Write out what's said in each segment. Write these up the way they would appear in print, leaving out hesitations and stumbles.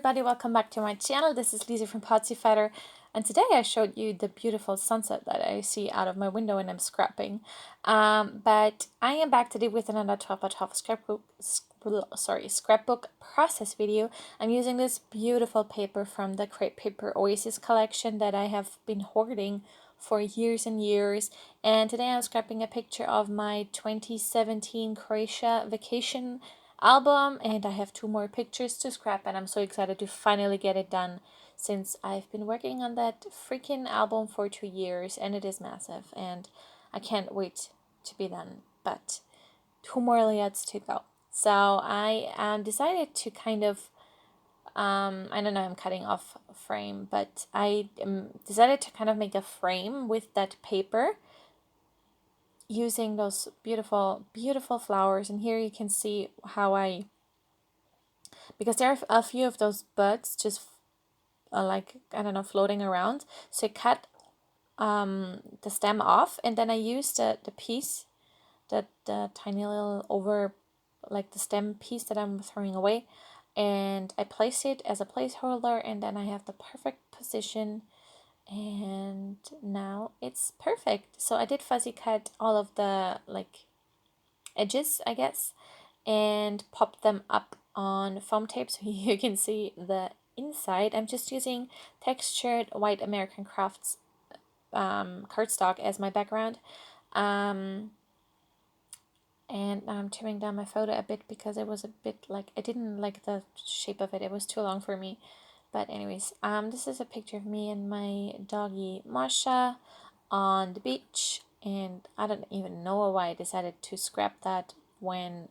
everybody, welcome back to my channel. This is Lisa from Potsiefighter, and today I showed you the beautiful sunset that I see out of my window when I'm scrapping. But I am back today with another 12x12 scrapbook process video. I'm using this beautiful paper from the Crepe Paper Oasis collection that I have been hoarding for years and years, and today I'm scrapping a picture of my 2017 Croatia vacation album, and I have 2 more pictures to scrap, and I'm so excited to finally get it done since I've been working on that freaking album for 2 years, and it is massive, and I can't wait to be done. But 2 more layouts to go. So I decided to kind of I don't know, I'm cutting off a frame, but I decided to kind of make a frame with that paper using those beautiful flowers. And here you can see how because there are a few of those buds just like, I don't know, floating around. So I cut the stem off, and then I used the piece, the tiny little like the stem piece that I'm throwing away, and I place it as a placeholder, and then I have the perfect position, and now it's perfect. So I did fuzzy cut all of the like edges, I guess, and pop them up on foam tape so you can see the inside. I'm just using textured white American Crafts cardstock as my background. And I'm trimming down my photo a bit because it was a bit like, I didn't like the shape of it. It was too long for me. But anyways, this is a picture of me and my doggy Masha on the beach, and I don't even know why I decided to scrap that when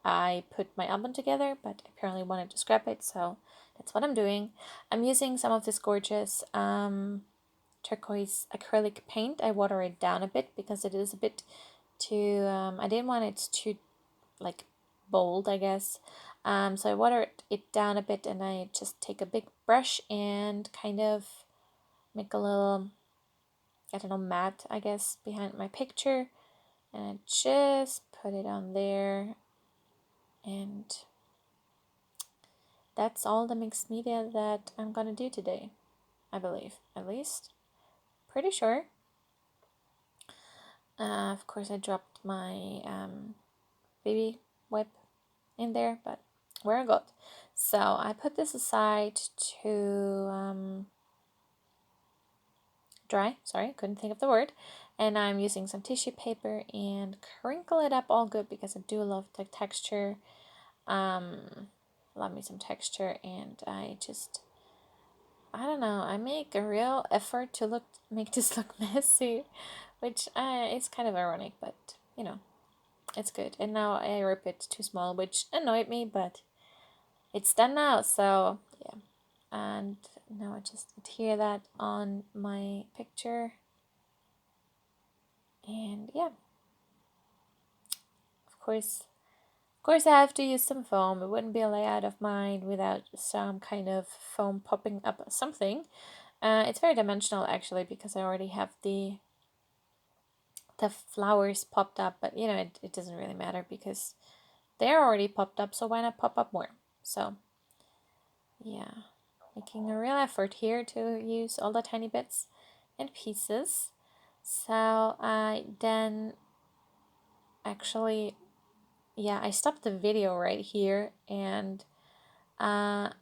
I put my album together, but I apparently wanted to scrap it, so that's what I'm doing. I'm using some of this gorgeous turquoise acrylic paint. I water it down a bit because it is a bit too, I didn't want it too like bold, I guess. So I water it down a bit, and I just take a big brush and kind of make a little, I don't know, mat, I guess, behind my picture, and I just put it on there, and that's all the mixed media that I'm gonna do today, I believe, at least, pretty sure. Of course, I dropped my baby wipe in there, but we're good. So I put this aside to dry. Sorry, couldn't think of the word. And I'm using some tissue paper and crinkle it up all good because I do love the texture. Love me some texture, and I don't know, I make a real effort to make this look messy, which it's kind of ironic, but you know, it's good. And now I rip it too small, which annoyed me, but it's done now, so yeah. And now I just adhere that on my picture, and yeah, of course I have to use some foam. It wouldn't be a layout of mine without some kind of foam popping up something. It's very dimensional actually, because I already have the flowers popped up, but you know, it doesn't really matter because they're already popped up, so why not pop up more? So yeah, making a real effort here to use all the tiny bits and pieces. So I then actually, yeah, I stopped the video right here and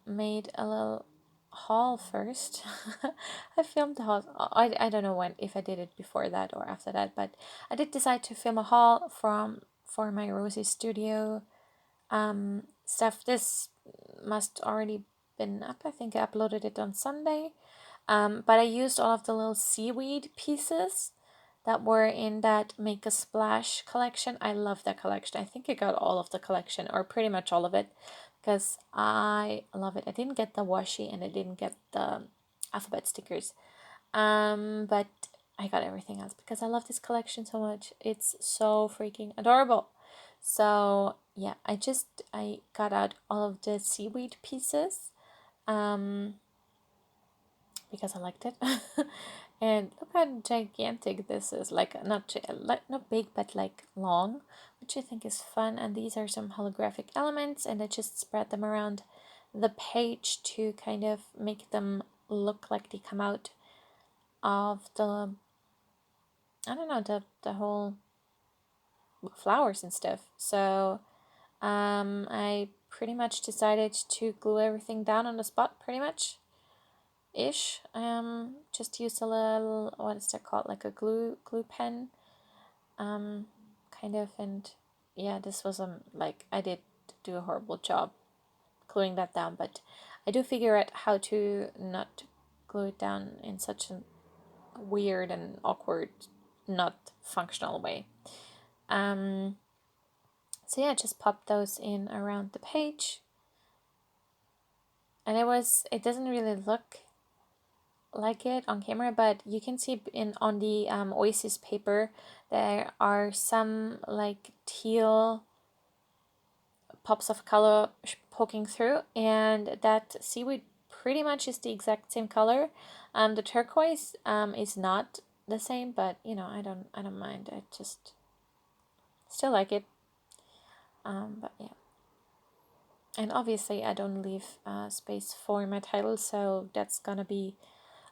made a little haul first. I filmed the haul. I don't know when, if I did it before that or after that, but I did decide to film a haul for my Rosie Studio stuff. This must already been up. I think I uploaded it on Sunday. But I used all of the little seaweed pieces that were in that Make a Splash collection. I love that collection. I think I got all of the collection, or pretty much all of it, because I love it. I didn't get the washi, and I didn't get the alphabet stickers, but I got everything else because I love this collection so much. It's so freaking adorable. So yeah, I got out all of the seaweed pieces because I liked it. And look how gigantic this is, like not big, but like long, which I think is fun. And these are some holographic elements, and I just spread them around the page to kind of make them look like they come out of the, I don't know, the whole flowers and stuff. So I pretty much decided to glue everything down on the spot, pretty much ish. Just used a little, what is that called, like a glue pen, kind of. And yeah, this was like, I did do a horrible job gluing that down, but I do figure out how to not glue it down in such a weird and awkward, not functional way. So yeah, just pop those in around the page. And it doesn't really look like it on camera, but you can see on the Oasis paper there are some like teal pops of color poking through, and that seaweed pretty much is the exact same color. The turquoise is not the same, but you know, I don't mind. I just still like it. But yeah. And obviously I don't leave space for my title, so that's gonna be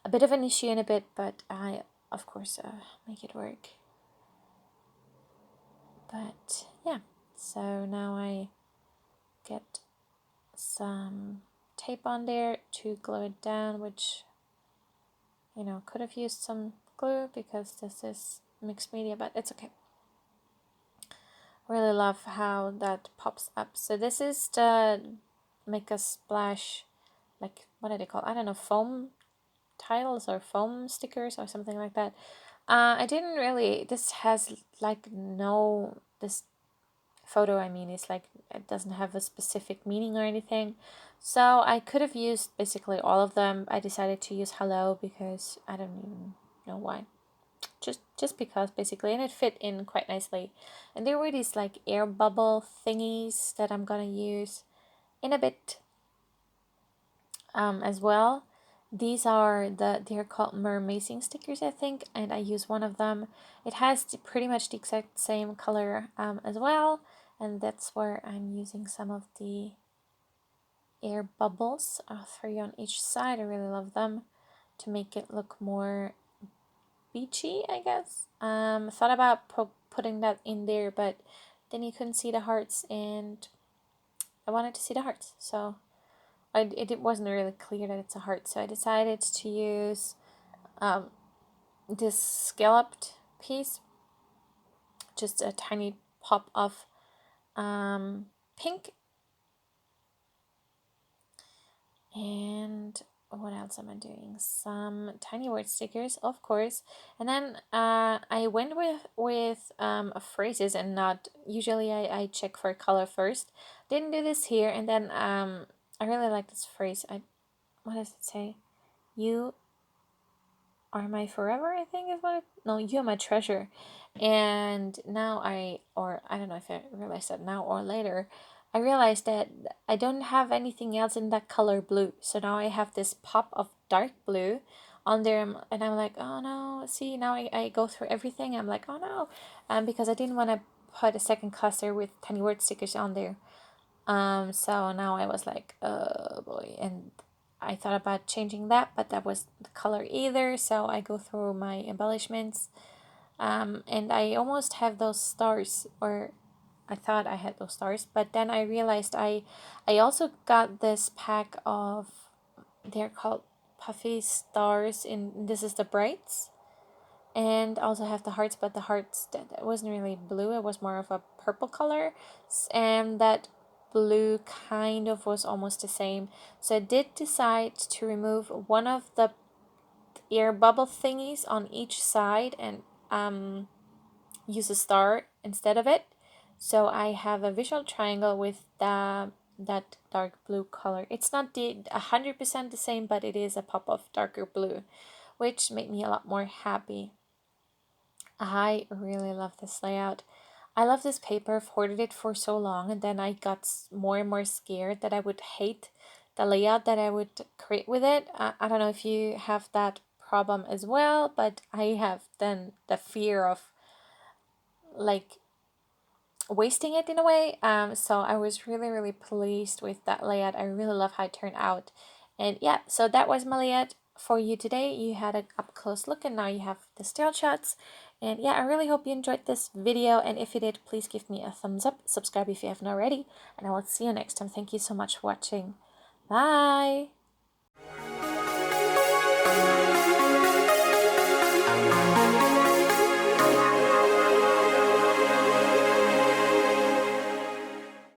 a bit of an issue in a bit, but I, of course, make it work. But yeah, so now I get some tape on there to glue it down, which, you know, could have used some glue because this is mixed media, but it's okay. Really love how that pops up. So this is the Make a Splash, like, what are they called? I don't know, foam tiles or foam stickers or something like that. I didn't really, this has like no, this photo, I mean, it's like, it doesn't have a specific meaning or anything. So I could have used basically all of them. I decided to use hello because I don't even know why. Just because basically, and it fit in quite nicely. And there were these like air bubble thingies that I'm gonna use in a bit as well. These are they're called mermazing stickers, I think, and I use one of them. It has pretty much the exact same color as well, and that's where I'm using some of the air bubbles, 3 on each side. I really love them to make it look more beachy, I guess. Thought about putting that in there, but then you couldn't see the hearts, and I wanted to see the hearts, so it wasn't really clear that it's a heart, so I decided to use this scalloped piece, just a tiny pop of pink, and what else am I doing? Some tiny word stickers, of course, and then I went with phrases and not usually I check for color first. Didn't do this here, and then I really like this phrase. What does it say? You are my forever, I think is what it, no, you are my treasure. And now I don't know if I realized that now or later, I realized that I don't have anything else in that color blue. So now I have this pop of dark blue on there, and I'm like, oh no, see, now I go through everything. I'm like, oh no, because I didn't want to put a second cluster with tiny word stickers on there. So now I was like, oh boy, and I thought about changing that, but that was the color either. So I go through my embellishments, and I almost have those stars, or I thought I had those stars, but then I realized I also got this pack of, they're called puffy stars, in this is the brights, and also have the hearts, but the hearts that wasn't really blue, it was more of a purple color, and that blue kind of was almost the same. So I did decide to remove one of the air bubble thingies on each side and use a star instead of it. So I have a visual triangle with that dark blue color. It's not 100% the same, but it is a pop of darker blue, which made me a lot more happy. I really love this layout. I love this paper. I've hoarded it for so long, and then I got more and more scared that I would hate the layout that I would create with it. I don't know if you have that problem as well, but I have then the fear of like wasting it in a way. So I was really pleased with that layout. I really love how it turned out. And yeah, so that was my layout for you today. You had an up close look and now you have the still shots. And yeah, I really hope you enjoyed this video, and if you did, please give me a thumbs up, subscribe if you haven't already, and I will see you next time. Thank you so much for watching. Bye!